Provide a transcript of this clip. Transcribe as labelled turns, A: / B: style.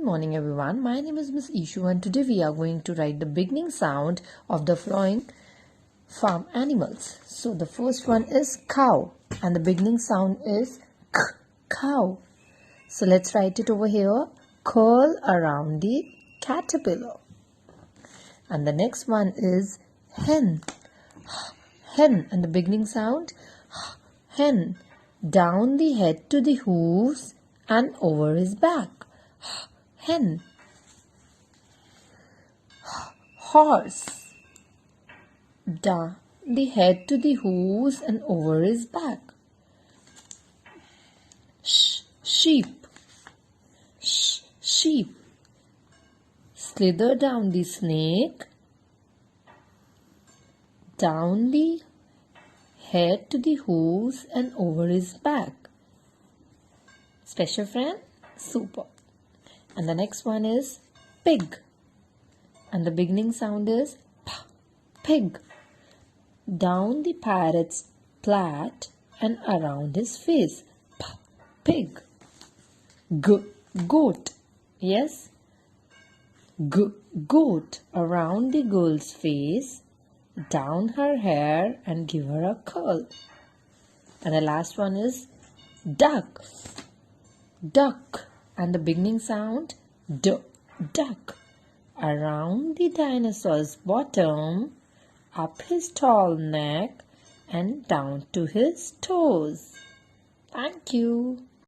A: morning everyone. My name is Miss Ishu and today we are going to write the beginning sound of the following farm animals. So the first one is cow and the beginning sound is k, cow. So let's write it over here. Curl around the caterpillar. And the next one is hen. Hen and the beginning sound hen. Down the head to the hooves and over his back. Hen. Horse. Down the head to the hooves and over his back. Sheep. Sheep. Slither down the snake. Down the head to the hooves and over his back. Special friend? Super. And the next one is pig. And the beginning sound is p, pig. Down the parrot's plait and around his face. P, pig. Goat. Yes? Goat. Around the girl's face, down her hair and give her a curl. And the last one is duck. Duck. And the beginning sound duck. Around the dinosaur's bottom, up his tall neck and down to his toes. Thank you.